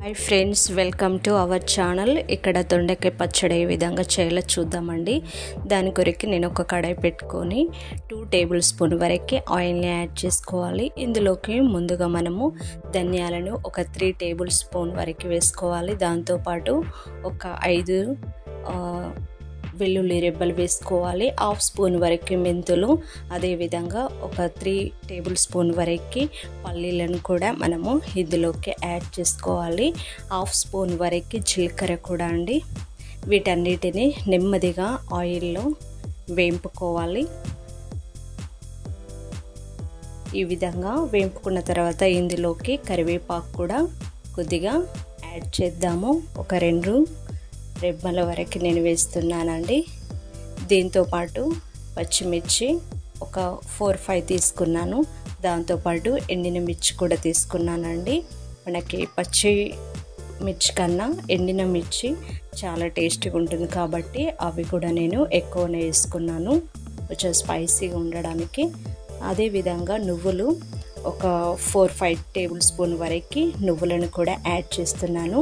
Hi friends, welcome to our channel. ఇక్కడ దొండకాయ పచ్చడి ఏ విధంగా చేయాలో చూద్దామండి. దాని కొరకు నేను ఒక కడాయి పెట్టుకొని 2 టేబుల్ స్పూన్ వరకు ఆయిల్ని యాడ్ చేసుకోవాలి. ఇందులోకి ముందుగా మనము ధనియాలను ఒక 3 టేబుల్ స్పూన్ వరకు వేసుకోవాలి. దాంతోపాటు ఒక 5 వెల్లుల్లి రెబ్బలు వేసుకోవాలి. 1/2 స్పూన్ వరకు మెంతులు, అదేవిధంగా ఒక 3 టేబుల్ స్పూన్ వరకు పల్లీలను కూడా మనము ఇందులోకి యాడ్ చేసుకోవాలి. 1/2 స్పూన్ వరకు జీలకర్ర కూడా అండి. వీటన్నిటిని నెమ్మదిగా ఆయిల్లో వేంపుకోవాలి. ఈ విధంగా వేంపుకున్న తర్వాత ఇందులోకి కరివేపాకు కూడా కొద్దిగా యాడ్ చేద్దాము. ఒక 2 రెబ్బల వరకు నేను వేస్తున్నానండి. దీంతోపాటు పచ్చిమిర్చి ఒక 4-5 తీసుకున్నాను. దాంతోపాటు ఎండిన మిర్చి కూడా తీసుకున్నానండి. మనకి పచ్చి మిర్చి కన్నా ఎండిన మిర్చి చాలా టేస్టీగా ఉంటుంది కాబట్టి అవి కూడా నేను ఎక్కువనే వేసుకున్నాను, కొంచెం స్పైసీగా ఉండడానికి. అదేవిధంగా నువ్వులు ఒక 4-5 టేబుల్ స్పూన్ వరకు నువ్వులను కూడా యాడ్ చేస్తున్నాను.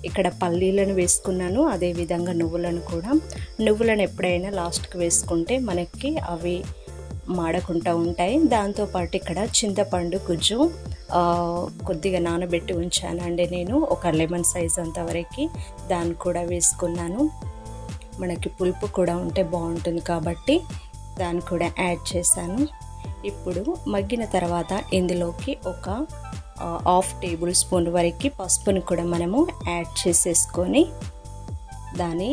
ఇక్కడ పల్లీలను వేసుకున్నాను, అదేవిధంగా నువ్వులను ఎప్పుడైనా లాస్ట్కి వేసుకుంటే మనకి అవి మాడకుండా ఉంటాయి. దాంతోపాటు ఇక్కడ చింతపండు గుజ్జు కొద్దిగా నానబెట్టి ఉంచానండి నేను, ఒక లెమన్ సైజ్ అంతవరకు. దాన్ని కూడా వేసుకున్నాను. మనకి పులుపు కూడా ఉంటే బాగుంటుంది కాబట్టి దాన్ని కూడా యాడ్ చేశాను. ఇప్పుడు మగ్గిన తర్వాత ఇందులోకి ఒక 1/2 టేబుల్ స్పూన్ వరకు పసుపుని కూడా మనము యాడ్ చేసేసుకొని దాని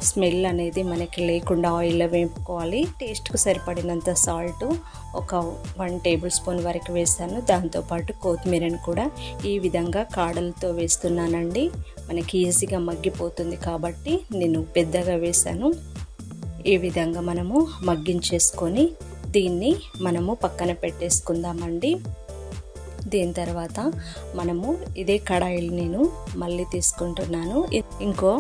స్మెల్ అనేది మనకి లేకుండా ఆయిల్లో వేపుకోవాలి. టేస్ట్కు సరిపడినంత సాల్ట్ ఒక 1 టేబుల్ స్పూన్ వరకు వేసాను. దాంతోపాటు కొత్తిమీరను కూడా ఈ విధంగా కాడలతో వేస్తున్నానండి. మనకి ఈజీగా మగ్గిపోతుంది కాబట్టి నేను పెద్దగా వేసాను. ఈ విధంగా మనము మగ్గించేసుకొని దీన్ని మనము పక్కన పెట్టేసుకుందామండి. దీని తర్వాత మనము ఇదే కడాయిలు నేను మళ్ళీ తీసుకుంటున్నాను. ఇంకో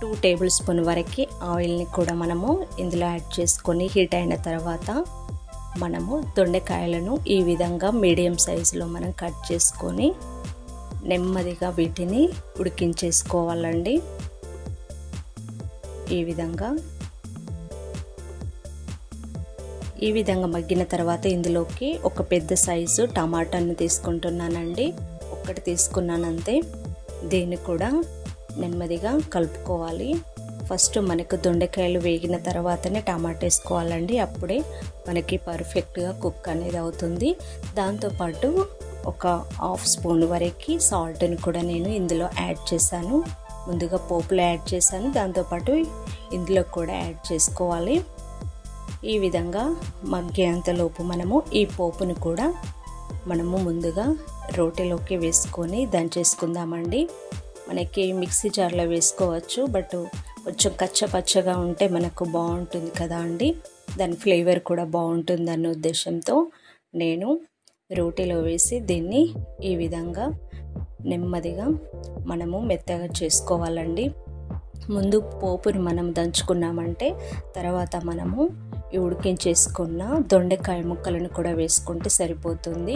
2 టేబుల్ స్పూన్ వరకు ఆయిల్ని కూడా మనము ఇందులో యాడ్ చేసుకొని హీట్ అయిన తర్వాత మనము దొండకాయలను ఈ విధంగా మీడియం సైజులో మనం కట్ చేసుకొని నెమ్మదిగా వీటిని ఉడికించేసుకోవాలండి. ఈ విధంగా మగ్గిన తర్వాత ఇందులోకి ఒక పెద్ద సైజు టమాటాను తీసుకుంటున్నానండి. ఒక్కటి తీసుకున్నానంతే. దీన్ని కూడా నెమ్మదిగా కలుపుకోవాలి. ఫస్ట్ మనకు దొండకాయలు వేగిన తర్వాతనే టమాటా వేసుకోవాలండి, అప్పుడే మనకి పర్ఫెక్ట్గా కుక్ అనేది అవుతుంది. దాంతోపాటు ఒక 1/2 స్పూన్ వరకు సాల్ట్ని కూడా నేను ఇందులో యాడ్ చేశాను. ముందుగా పోపులో యాడ్ చేశాను, దాంతోపాటు ఇందులో కూడా యాడ్ చేసుకోవాలి. ఈ విధంగా మగ్గేంతలోపు మనము ఈ పోపును కూడా మనము ముందుగా రోటిలోకి వేసుకొని దంచేసుకుందామండి. మనకి మిక్సీ జార్లో వేసుకోవచ్చు, బట్ కొంచెం కచ్చపచ్చగా ఉంటే మనకు బాగుంటుంది కదా అండి, దాని ఫ్లేవర్ కూడా బాగుంటుంది అన్న ఉద్దేశంతో నేను రోటిలో వేసి దీన్ని ఈ విధంగా నెమ్మదిగా మనము మెత్తగా చేసుకోవాలండి. ముందు పోపుని మనం దంచుకున్నామంటే తర్వాత మనము ఈ ఉడికించేసుకున్న దొండకాయ ముక్కలను కూడా వేసుకుంటే సరిపోతుంది.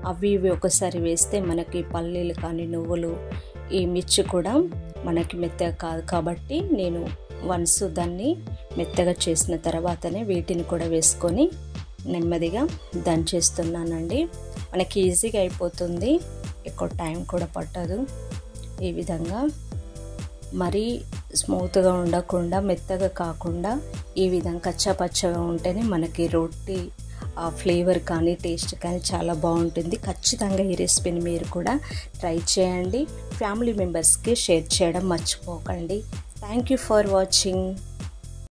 అవి ఇవి ఒకసారి వేస్తే మనకి పల్లీలు కానీ నువ్వులు ఈ మిర్చి కూడా మనకి మెత్తగా కాదు కాబట్టి నేను వన్స్ దాన్ని మెత్తగా చేసిన తర్వాతనే వీటిని కూడా వేసుకొని నెమ్మదిగా దంచేస్తున్నానండి. మనకి ఈజీగా అయిపోతుంది, ఎక్కువ టైం కూడా పట్టదు. ఈ విధంగా మరీ స్మూత్గా ఉండకుండా మెత్తగా కాకుండా ఈ విధంగా కచ్చాపచ్చగా ఉంటేనే మనకి రొట్టి ఆ ఫ్లేవర్ కానీ టేస్ట్ కానీ చాలా బాగుంటుంది. ఖచ్చితంగా ఈ రెసిపీని మీరు కూడా ట్రై చేయండి. ఫ్యామిలీ మెంబర్స్కి షేర్ చేయడం మర్చిపోకండి. Thank you for watching.